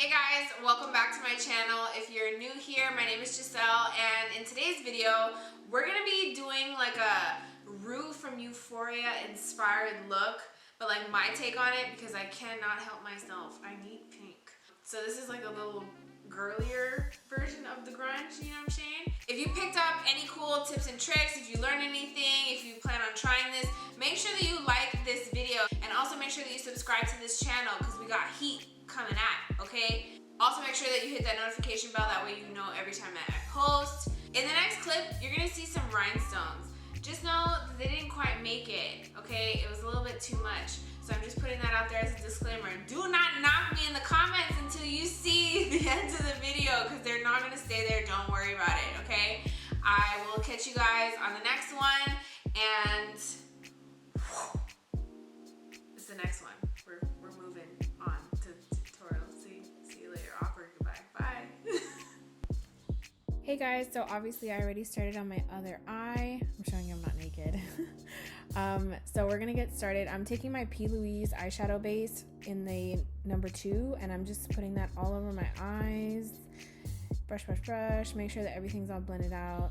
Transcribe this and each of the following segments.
Hey guys, welcome back to my channel. If you're new here, my name is Giselle, and in today's video, we're gonna be doing like a Rue from Euphoria inspired look, but like my take on it because I cannot help myself. I need pink. So this is like a little girlier version of the grunge, you know what I'm saying? If you picked up any cool tips and tricks, if you learned anything, if you plan on trying this, make sure that you like this video and also make sure that you subscribe to this channel because we got heat coming at, okay? Also make sure that you hit that notification bell, that way you know every time that I post. In the next clip, you're gonna see some rhinestones. Just know that they didn't quite make it, okay? It was a little bit too much. So I'm just putting that out there as a disclaimer. Do not knock me in the comments until you see the end of the video because they're not gonna stay there. Don't worry about it, okay? I will catch you guys on the next one, and it's the next one. We're moving on to the tutorial. See you later. Awkward goodbye. Bye. Hey guys, so obviously I already started on my other eye. I'm showing you I'm not naked. So we're gonna get started. I'm taking my Louise eyeshadow base in the number 2, and I'm just putting that all over my eyes. Brush, brush, brush. Make sure that everything's all blended out.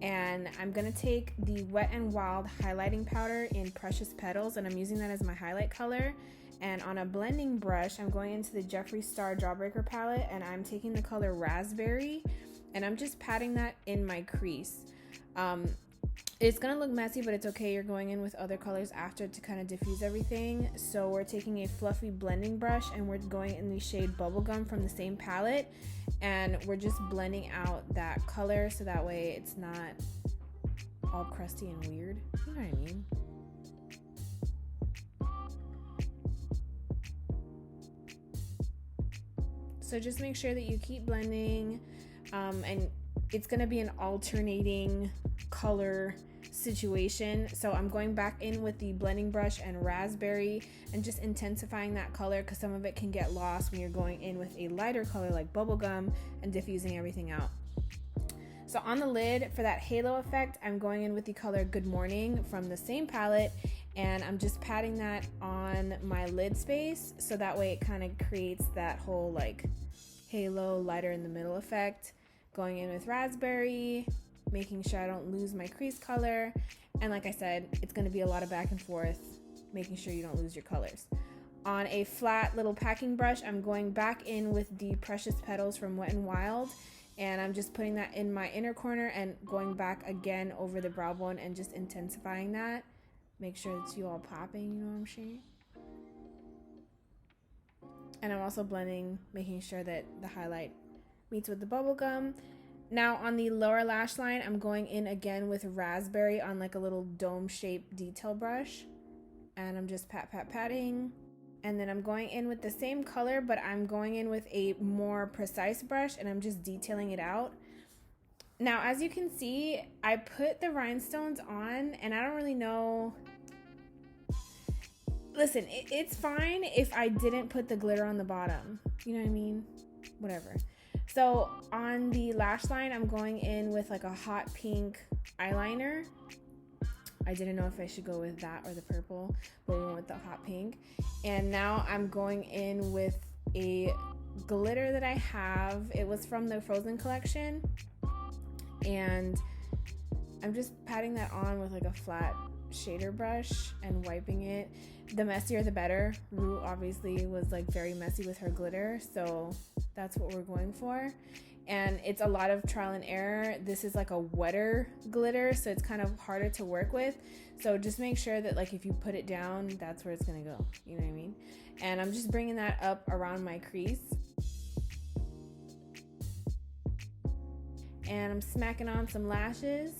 And I'm gonna take the Wet n Wild highlighting powder in Precious Petals, and I'm using that as my highlight color. And on a blending brush, I'm going into the Jeffree Star Jawbreaker palette, and I'm taking the color Raspberry, and I'm just patting that in my crease. It's gonna look messy, but it's okay. You're going in with other colors after to kind of diffuse everything. So we're taking a fluffy blending brush, and we're going in the shade Bubblegum from the same palette, and we're just blending out that color so that way it's not all crusty and weird. You know what I mean? So just make sure that you keep blending, and it's gonna be an alternating color situation. So I'm going back in with the blending brush and Raspberry and just intensifying that color because some of it can get lost when you're going in with a lighter color like Bubblegum and diffusing everything out. So on the lid, for that halo effect, I'm going in with the color Good Morning from the same palette, and I'm just patting that on my lid space so that way it kind of creates that whole like halo lighter in the middle effect. Going in with Raspberry, making sure I don't lose my crease color, and like I said, it's going to be a lot of back and forth, making sure you don't lose your colors. On a flat little packing brush, I'm going back in with the Precious Petals from Wet n Wild, and I'm just putting that in my inner corner and going back again over the brow bone and just intensifying that. Make sure it's you all popping, you know what I'm saying? And I'm also blending, making sure that the highlight meets with the bubblegum. Now on the lower lash line, I'm going in again with Raspberry on like a little dome-shaped detail brush, and I'm just patting. And then I'm going in with the same color, but I'm going in with a more precise brush, and I'm just detailing it out. Now, as you can see, I put the rhinestones on, and I don't really know. Listen, it's fine if I didn't put the glitter on the bottom. You know what I mean? Whatever. So on the lash line, I'm going in with like a hot pink eyeliner. I didn't know if I should go with that or the purple, but we went with the hot pink. And now I'm going in with a glitter that I have. It was from the Frozen collection. And I'm just patting that on with like a flat shader brush and wiping it. The messier the better. Rue obviously was like very messy with her glitter, so that's what we're going for. And it's a lot of trial and error. This is like a wetter glitter, so it's kind of harder to work with. So just make sure that like if you put it down, that's where it's gonna go. You know what I mean? And I'm just bringing that up around my crease. And I'm smacking on some lashes.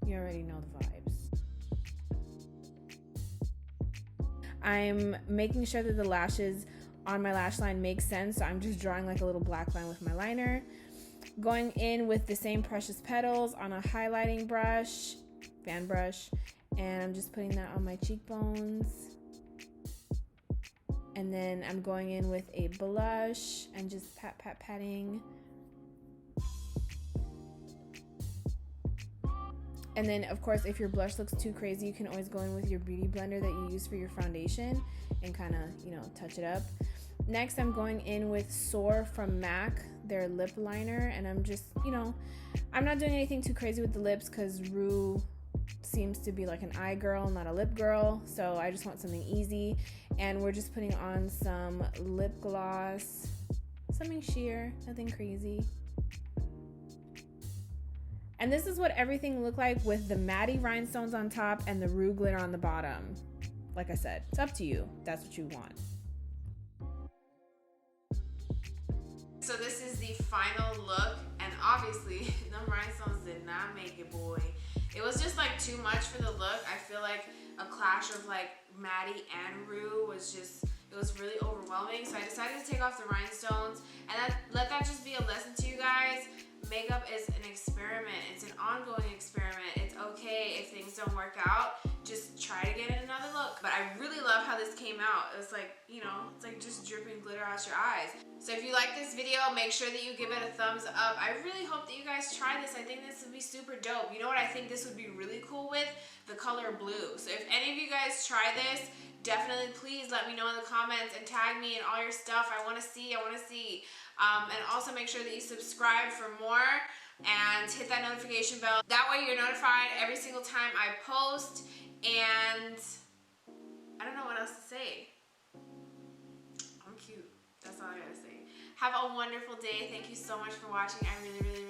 You already know the vibes. I'm making sure that the lashes on my lash line make sense, so I'm just drawing like a little black line with my liner. Going in with the same Precious Petals on a highlighting brush, fan brush, and I'm just putting that on my cheekbones. And then I'm going in with a blush and just patting. And then, of course, if your blush looks too crazy, you can always go in with your beauty blender that you use for your foundation and kind of, you know, touch it up. Next, I'm going in with Soar from MAC, their lip liner, and I'm just, you know, I'm not doing anything too crazy with the lips because Rue seems to be like an eye girl, not a lip girl, so I just want something easy. And we're just putting on some lip gloss, something sheer, nothing crazy. And this is what everything looked like with the Maddie rhinestones on top and the Rue glitter on the bottom. Like I said, it's up to you. That's what you want. So this is the final look, and obviously the rhinestones did not make it, boy. It was just like too much for the look. I feel like a clash of like Maddie and Rue was just, it was really overwhelming. So I decided to take off the rhinestones, and let that just be a lesson to you guys. Makeup is an experiment. It's an ongoing experiment. It's okay if things don't work out. Just try to get another look. But I really love how this came out. It was like, you know, it's like just dripping glitter out your eyes. So if you like this video, make sure that you give it a thumbs up. I really hope that you guys try this. I think this would be super dope. You know what I think this would be really cool with? The color blue. So if any of you guys try this, definitely please let me know in the comments and tag me and all your stuff. I want to see. And also make sure that you subscribe for more and hit that notification bell. That way you're notified every single time I post. And I don't know what else to say. I'm cute. That's all I gotta say. Have a wonderful day. Thank you so much for watching. I really